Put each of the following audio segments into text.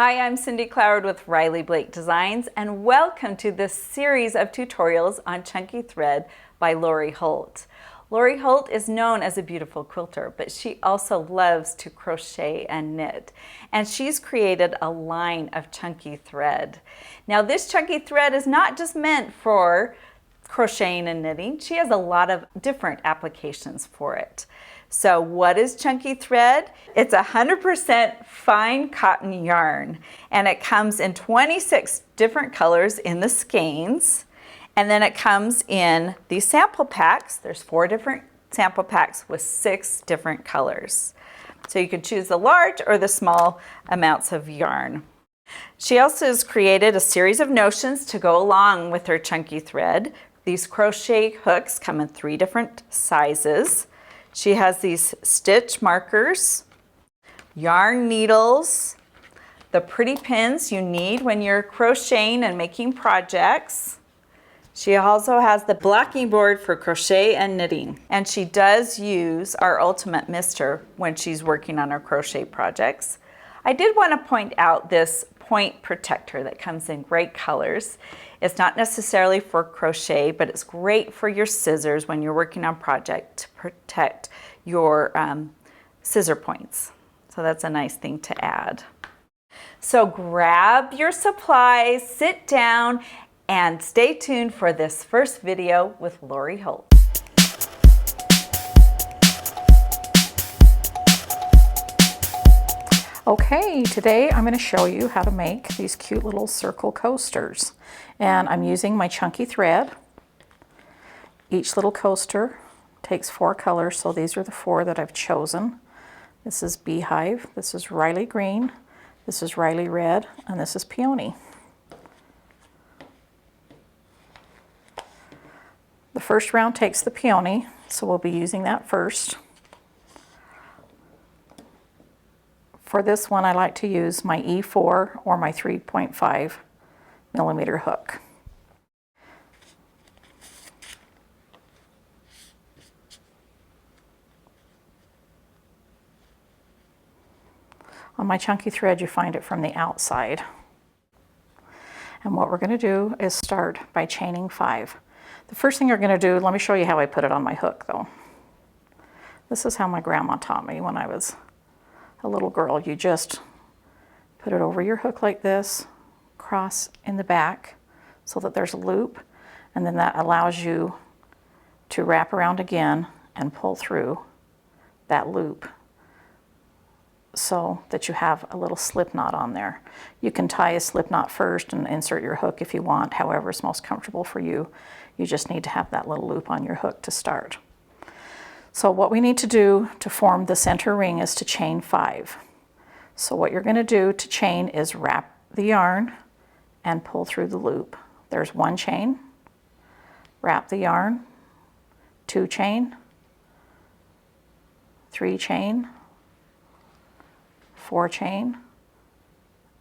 Hi, I'm Cindy Cloward with Riley Blake Designs, and welcome to this series of tutorials on chunky thread by Lori Holt. Lori Holt is known as a beautiful quilter, but she also loves to crochet and knit, and she's created a line of chunky thread. Now, this chunky thread is not just meant for crocheting and knitting. She has a lot of different applications for it. So what is chunky thread? It's 100% fine cotton yarn, and it comes in 26 different colors in the skeins, and then it comes in these sample packs. There's 4 different sample packs with 6 different colors. So you can choose the large or the small amounts of yarn. She also has created a series of notions to go along with her chunky thread. These crochet hooks come in 3 different sizes. She has these stitch markers, yarn needles, the pretty pins you need when you're crocheting and making projects. She also has the blocking board for crochet and knitting. And she does use our Ultimate Mister when she's working on her crochet projects. I did want to point out this point protector that comes in great colors. It's not necessarily for crochet, but it's great for your scissors when you're working on project to protect your scissor points. So that's a nice thing to add. So grab your supplies, sit down, and stay tuned for this first video with Lori Holt. Okay, today I'm going to show you how to make these cute little circle coasters. And I'm using my chunky thread. Each little coaster takes 4 colors, so these are the 4 that I've chosen. This is Beehive, this is Riley Green, this is Riley Red, and this is Peony. The first round takes the Peony, so we'll be using that first. For this one, I like to use my E4 or my 3.5 millimeter hook. On my chunky thread, you find it from the outside. And what we're going to do is start by chaining 5. The first thing you're going to do, let me show you how I put it on my hook though. This is how my grandma taught me when I was a little girl. You just put it over your hook like this, cross in the back so that there's a loop, and then that allows you to wrap around again and pull through that loop so that you have a little slip knot on there. You can tie a slip knot first and insert your hook if you want, however is most comfortable for you. You just need to have that little loop on your hook to start. So what we need to do to form the center ring is to chain 5. So what you're going to do to chain is wrap the yarn and pull through the loop. There's 1 chain, wrap the yarn, 2 chain, 3 chain, 4 chain,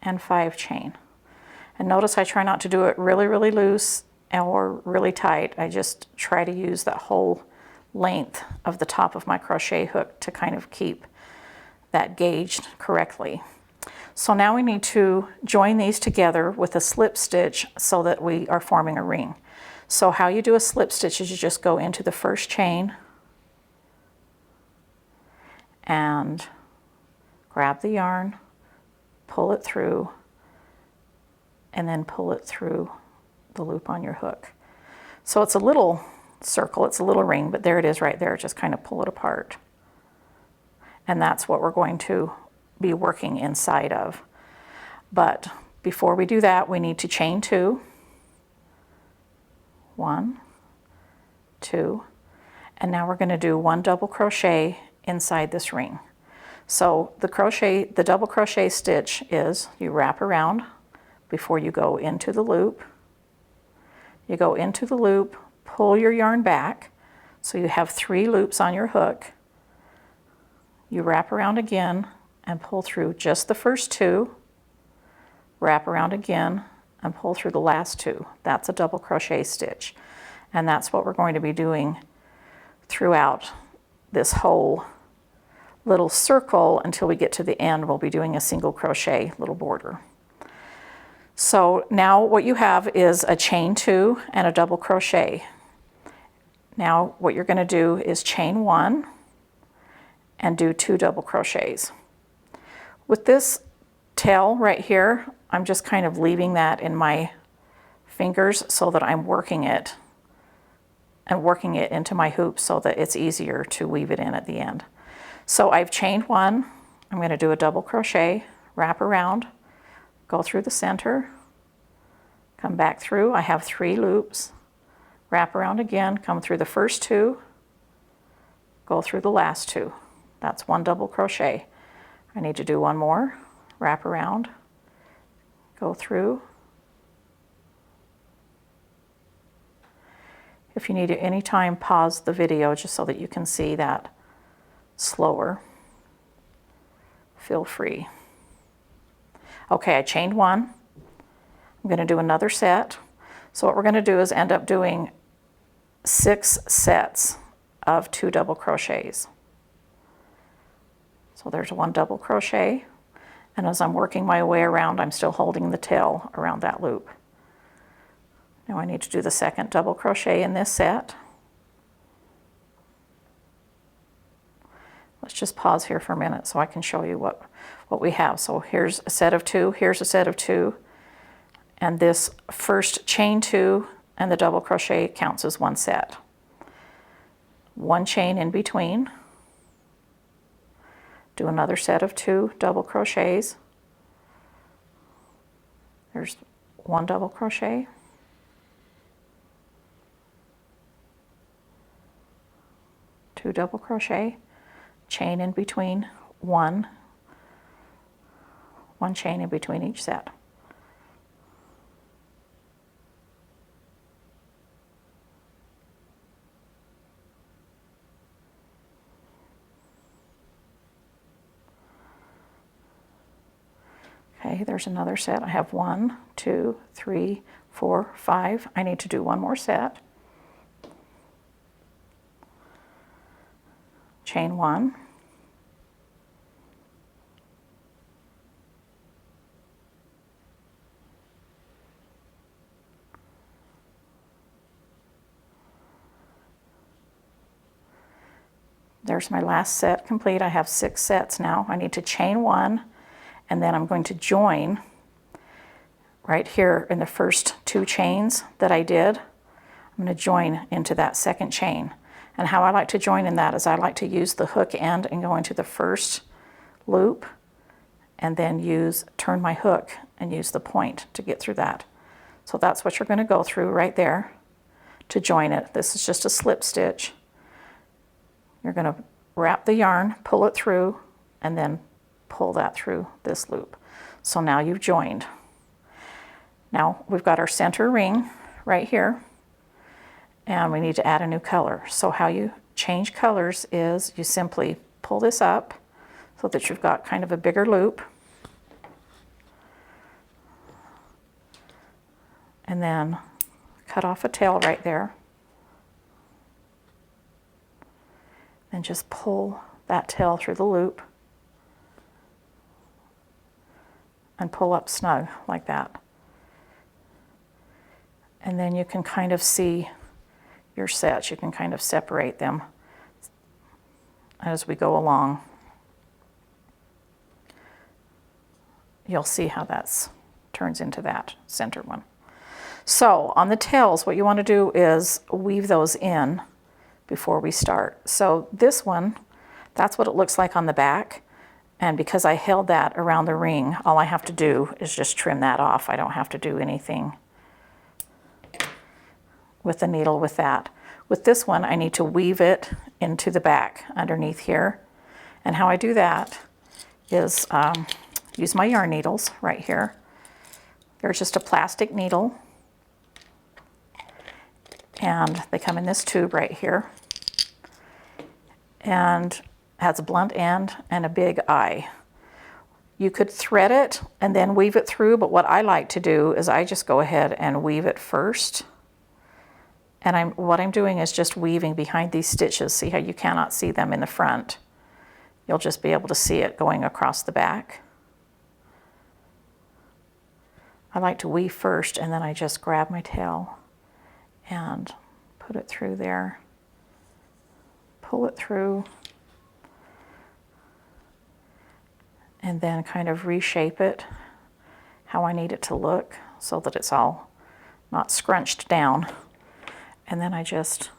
and 5 chain. And notice I try not to do it really, really loose or really tight. I just try to use that whole length of the top of my crochet hook to kind of keep that gauged correctly. So now we need to join these together with a slip stitch so that we are forming a ring. So how you do a slip stitch is you just go into the first chain and grab the yarn, pull it through, and then pull it through the loop on your hook. So it's a little circle, it's a little ring, but there it is right there. Just kind of pull it apart. And that's what we're going to be working inside of. But before we do that, we need to chain 2. 1, 2, and now we're going to do 1 double crochet inside this ring. So the double crochet stitch is you wrap around before you go into the loop. You go into the loop, pull your yarn back, so you have 3 loops on your hook. You wrap around again and pull through just the first 2, wrap around again and pull through the last 2. That's a double crochet stitch, and that's what we're going to be doing throughout this whole little circle until we get to the end. We'll be doing a single crochet little border. So now what you have is a chain 2 and a double crochet. Now what you're going to do is chain 1 and do 2 double crochets. With this tail right here, I'm just kind of leaving that in my fingers so that I'm working it and working it into my hoop so that it's easier to weave it in at the end. So I've chained 1, I'm going to do a double crochet, wrap around, go through the center, come back through. I have 3 loops, wrap around again, come through the first 2, go through the last 2. That's 1 double crochet. I need to do 1 more, wrap around, go through. If you need to anytime, pause the video just so that you can see that slower. Feel free. Okay, I chained 1. I'm going to do another set. So what we're going to do is end up doing 6 sets of 2 double crochets. So there's 1 double crochet, and as I'm working my way around, I'm still holding the tail around that loop. Now I need to do the second double crochet in this set. Let's just pause here for a minute so I can show you what we have. So here's a set of 2, here's a set of 2, and this first chain 2 and the double crochet counts as 1 set. 1 chain in between, do another set of 2 double crochets. There's 1 double crochet, two double crochet, chain in between, 1 chain in between each set. Okay, there's another set. I have 1, 2, 3, 4, 5. I need to do 1 more set. Chain 1. There's my last set complete. I have 6 sets now. I need to chain 1, and then I'm going to join right here in the first 2 chains that I did. I'm going to join into that second chain. And how I like to join in that is I like to use the hook end and go into the first loop, and then turn my hook and use the point to get through that. So that's what you're going to go through right there to join it. This is just a slip stitch. You're going to wrap the yarn, pull it through, and then pull that through this loop. So now you've joined. Now we've got our center ring right here, and we need to add a new color. So how you change colors is you simply pull this up so that you've got kind of a bigger loop, and then cut off a tail right there, and just pull that tail through the loop and pull up snug like that. And then you can kind of see your sets. You can kind of separate them as we go along. You'll see how that turns into that center one. So on the tails, what you want to do is weave those in before we start. So this one, that's what it looks like on the back. And because I held that around the ring, all I have to do is just trim that off. I don't have to do anything with the needle with that. With this one, I need to weave it into the back underneath here. And how I do that is use my yarn needles right here. There's just a plastic needle, and they come in this tube right here, and has a blunt end and a big eye. You could thread it and then weave it through, but what I like to do is I just go ahead and weave it first. And what I'm doing is just weaving behind these stitches. See how you cannot see them in the front. you'll just be able to see it going across the back. I like to weave first, and then I just grab my tail and put it through there, pull it through, and then kind of reshape it how I need it to look so that it's all not scrunched down. And then I just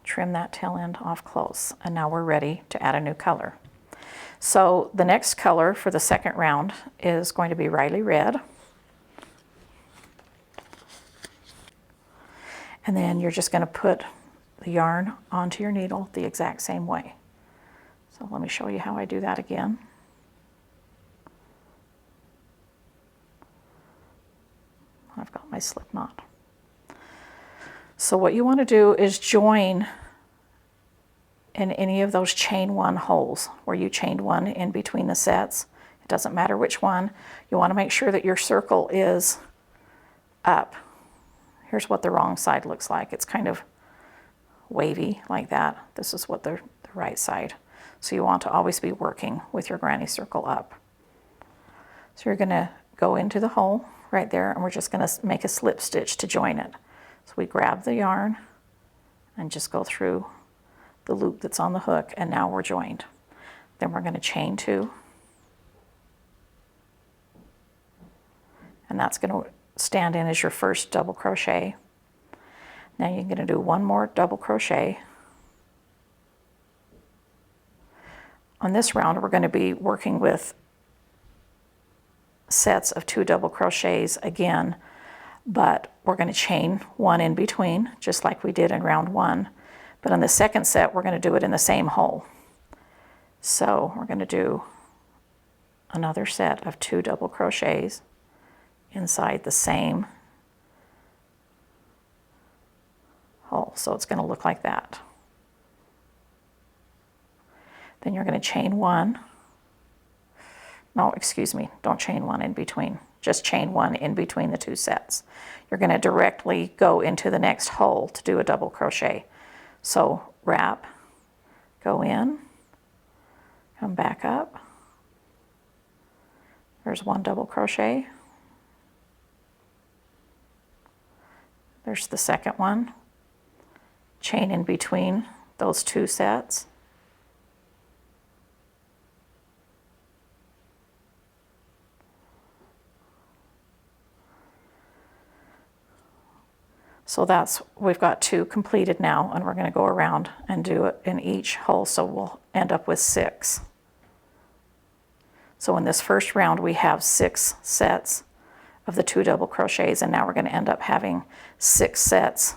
trim that tail end off close, and now we're ready to add a new color. So the next color for the second round is going to be Riley Red. And then you're just going to put the yarn onto your needle the exact same way. So let me show you how I do that again. I've got my slip knot. So what you want to do is join in any of those chain one holes where you chained one in between the sets. It doesn't matter which one. You want to make sure that your circle is up. Here's what the wrong side looks like. It's kind of wavy like that. This is what the right side. So you want to always be working with your granny circle up. So you're going to go into the hole right there, and we're just going to make a slip stitch to join it. So we grab the yarn and just go through the loop that's on the hook, and now we're joined. Then we're going to chain two, and that's going to stand in as your first double crochet. Now you're going to do one more double crochet. On this round, we're going to be working with sets of 2 double crochets again, but we're going to chain one in between, just like we did in round 1. But on the second set, we're going to do it in the same hole. So we're going to do another set of 2 double crochets inside the same hole. So it's going to look like that. Then you're going to chain one. No, excuse me, don't chain one in between. Just chain one in between the 2 sets. You're going to directly go into the next hole to do a double crochet. So wrap, go in, come back up. There's 1 double crochet. There's the second one. Chain in between those 2 sets. So we've got 2 completed now, and we're going to go around and do it in each hole, so we'll end up with 6. So in this first round we have 6 sets of the 2 double crochets, and now we're going to end up having 6 sets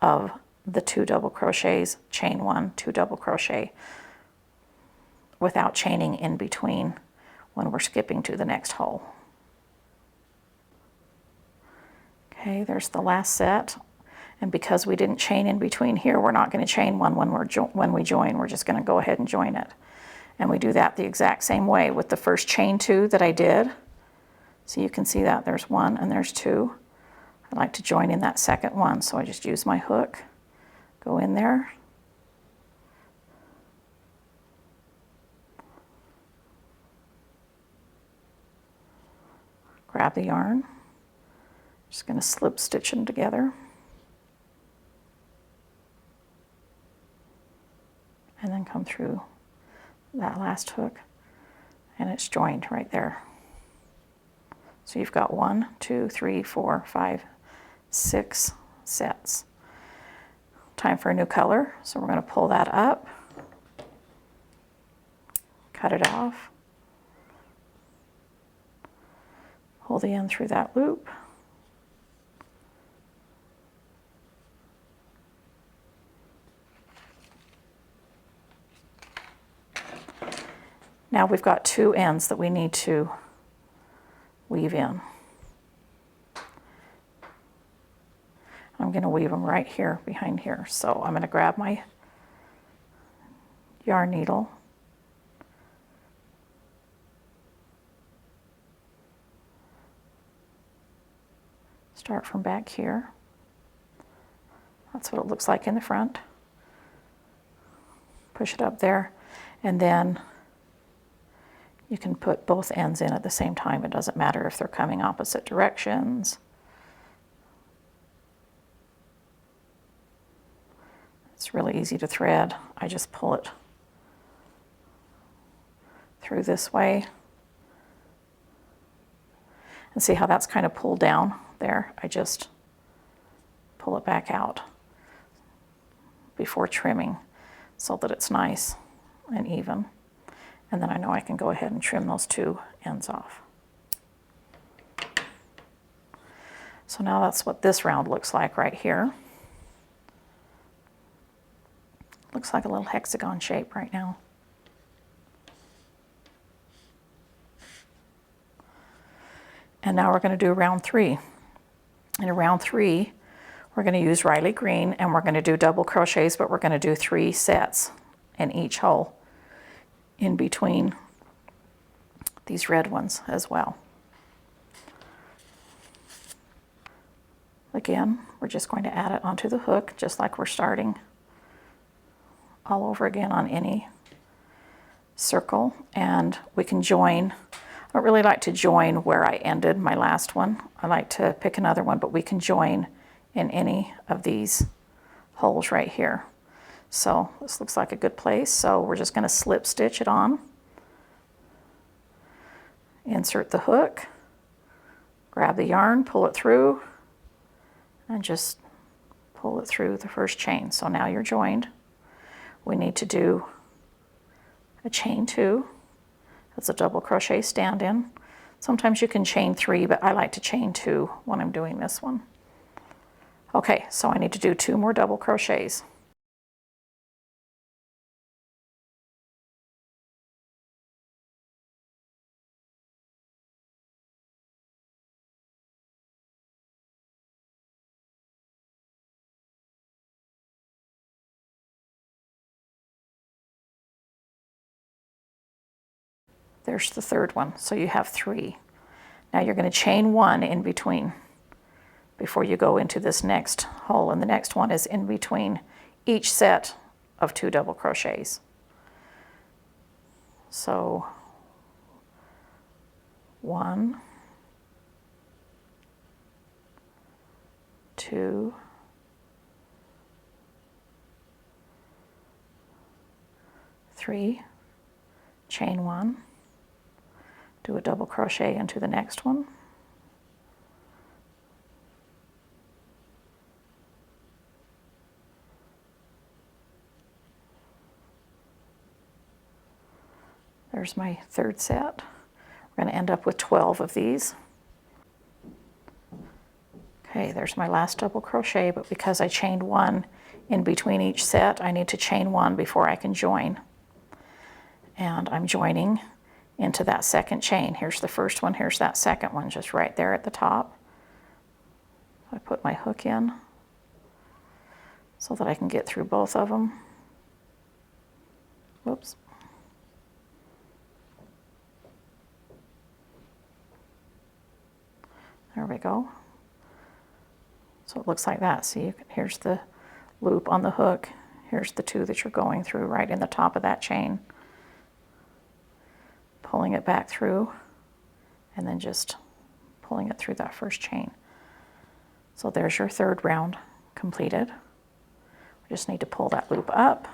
of the 2 double crochets, chain 1, 2 double crochet, without chaining in between when we're skipping to the next hole. Okay, there's the last set, and because we didn't chain in between here, we're not going to chain one when we join. We're just going to go ahead and join it. And we do that the exact same way with the first chain 2 that I did. So you can see that there's 1 and there's 2. I like to join in that second one, so I just use my hook, go in there, grab the yarn. Just going to slip stitch them together, and then come through that last hook, and it's joined right there. So you've got 1, 2, 3, 4, 5, 6 sets. Time for a new color, so we're going to pull that up, cut it off, pull the end through that loop, now we've got 2 ends that we need to weave in. I'm going to weave them right here behind here. So I'm going to grab my yarn needle, start from back here. That's what it looks like in the front. push it up there, and then you can put both ends in at the same time. It doesn't matter if they're coming opposite directions. It's really easy to thread. I just pull it through this way. And see how that's kind of pulled down there? I just pull it back out before trimming so that it's nice and even. And then I know I can go ahead and trim those two ends off. So now that's what this round looks like right here. Looks like a little hexagon shape right now. And now we're going to do round 3. In round 3, we're going to use Riley green, and we're going to do double crochets, but we're going to do 3 sets in each hole in between these red ones as well. Again, we're just going to add it onto the hook, just like we're starting all over again on any circle, and we can join. I don't really like to join where I ended my last one. I like to pick another one, but we can join in any of these holes right here. So this looks like a good place. So we're just going to slip stitch it on, insert the hook, grab the yarn, pull it through, and just pull it through the first chain. So now you're joined. We need to do a chain 2. That's a double crochet stand-in. Sometimes you can chain 3, but I like to chain 2 when I'm doing this one. Okay, so I need to do 2 more double crochets. There's the third one, so you have 3. Now you're going to chain 1 in between before you go into this next hole, and the next one is in between each set of 2 double crochets. So 1, 2, 3, chain 1, do a double crochet into the next one, there's my third set. We're going to end up with 12 of these. Okay, there's my last double crochet, but because I chained 1 in between each set, I need to chain 1 before I can join. And I'm joining into that second chain. Here's the first one, here's that second one, just right there at the top. I put my hook in so that I can get through both of them. Whoops. There we go. So it looks like that. See, here's the loop on the hook. Here's the 2 that you're going through right in the top of that chain. Pulling it back through, and then just pulling it through that first chain. So there's your third round completed. We just need to pull that loop up.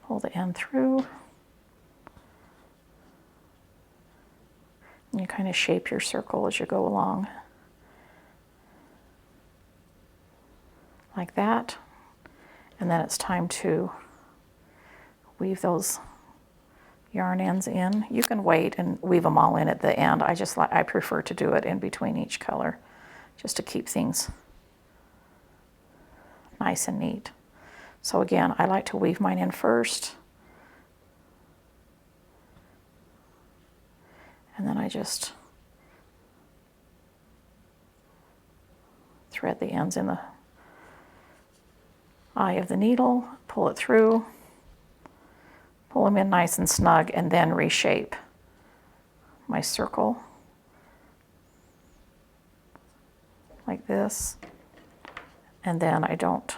Pull the end through. And you kind of shape your circle as you go along. Like that. And then it's time to weave those yarn ends in. You can wait and weave them all in at the end. I prefer to do it in between each color, just to keep things nice and neat. So again, I like to weave mine in first. And then I just thread the ends in the eye of the needle, pull it through, pull them in nice and snug, and then reshape my circle like this, and then I don't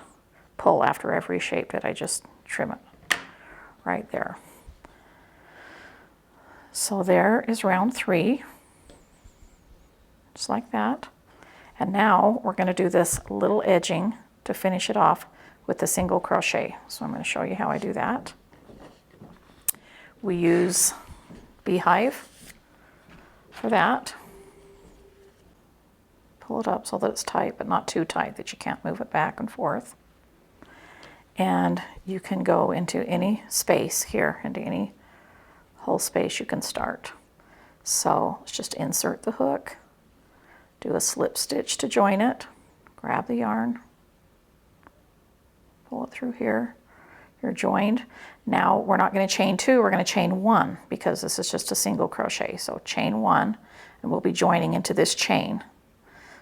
pull after I've reshaped it. I just trim it right there. So there is round 3, just like that. And now we're going to do this little edging to finish it off with the single crochet. So I'm going to show you how I do that. We use beehive for that. Pull it up so that it's tight, but not too tight that you can't move it back and forth. And you can go into any space here, into any whole space you can start. So let's just insert the hook, do a slip stitch to join it, grab the yarn, pull it through here. You're joined. Now we're not going to chain 2, we're going to chain 1 because this is just a single crochet. So chain 1, and we'll be joining into this chain.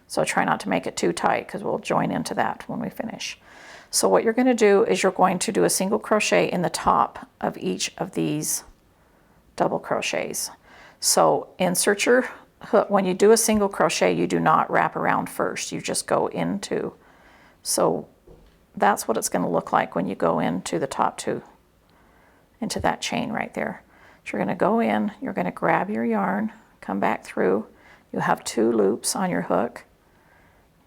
So try not to make it too tight because we'll join into that when we finish. So what you're going to do is you're going to do a single crochet in the top of each of these double crochets. So insert your hook. When you do a single crochet, you do not wrap around first. You just go into. So that's what it's going to look like when you go into the top 2, into that chain right there. So you're going to go in, you're going to grab your yarn, come back through. You have 2 loops on your hook.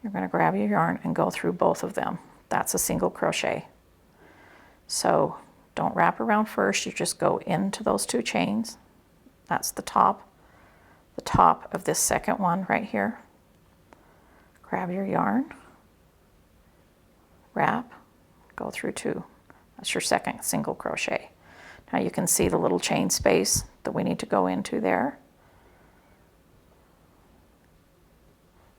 You're going to grab your yarn and go through both of them. That's a single crochet. So don't wrap around first, you just go into those 2 chains. That's the top of this second one right here. Grab your yarn, wrap, go through 2. That's your second single crochet. Now you can see the little chain space that we need to go into there.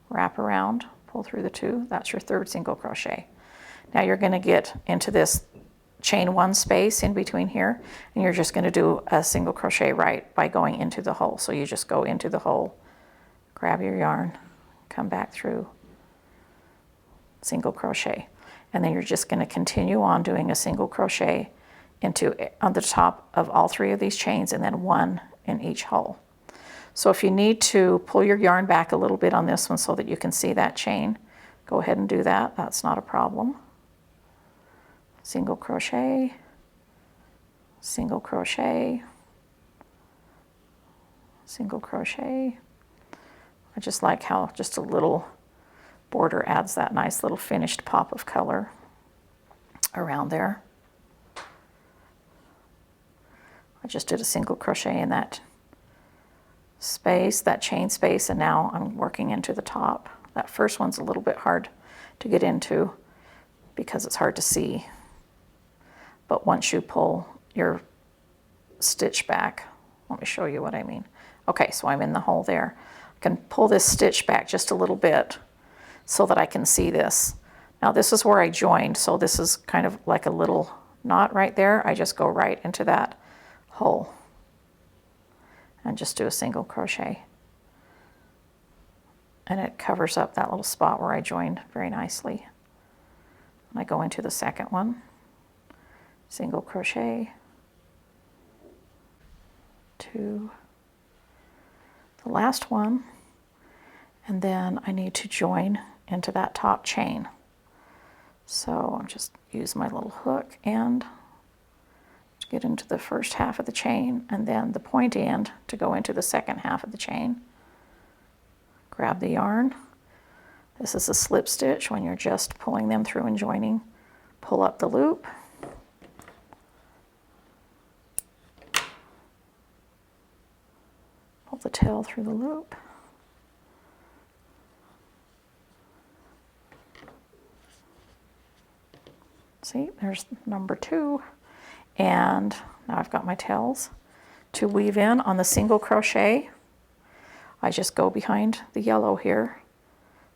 Wrap around, pull through the 2. That's your third single crochet. Now you're going to get into this chain 1 space in between here, and you're just going to do a single crochet right by going into the hole. So you just go into the hole, grab your yarn, come back through, single crochet, and then you're just going to continue on doing a single crochet on the top of all 3 of these chains, and then 1 in each hole. So if you need to pull your yarn back a little bit on this one so that you can see that chain, go ahead and do that. That's not a problem. Single crochet, single crochet, single crochet. I just like how just a little border adds that nice little finished pop of color around there. I just did a single crochet in that space, that chain space, and now I'm working into the top. That first one's a little bit hard to get into because it's hard to see. But once you pull your stitch back, let me show you what I mean. Okay, so I'm in the hole there. I can pull this stitch back just a little bit so that I can see this. Now this is where I joined, so this is kind of like a little knot right there. I just go right into that hole and just do a single crochet. And it covers up that little spot where I joined very nicely. And I go into the second one, single crochet, 2, the last one, and then I need to join into that top chain. So I'll just use my little hook end to get into the first half of the chain, and then the pointy end to go into the second half of the chain. Grab the yarn. This is a slip stitch when you're just pulling them through and joining. Pull up the loop. Pull the tail through the loop. See, there's number 2. And now I've got my tails. To weave in on the single crochet, I just go behind the yellow here.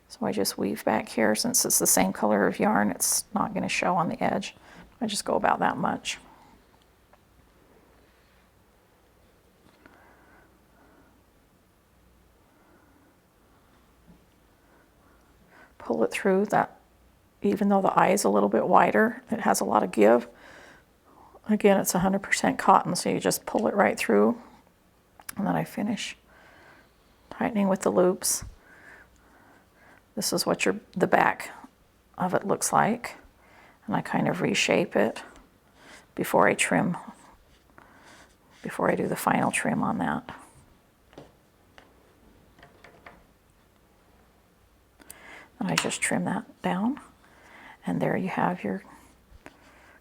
So I just weave back here. Since it's the same color of yarn, it's not going to show on the edge. I just go about that much. Pull it through that, even though the eye is a little bit wider, it has a lot of give. Again, it's 100% cotton, so you just pull it right through, and then I finish tightening with the loops. This is what the back of it looks like. And I kind of reshape it before I trim, before I do the final trim on that. And I just trim that down. And there you have your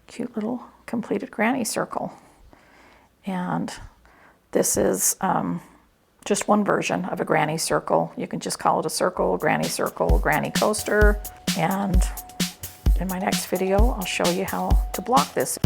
cute little completed granny circle. And this is just one version of a granny circle. You can just call it a circle, granny coaster. And in my next video, I'll show you how to block this.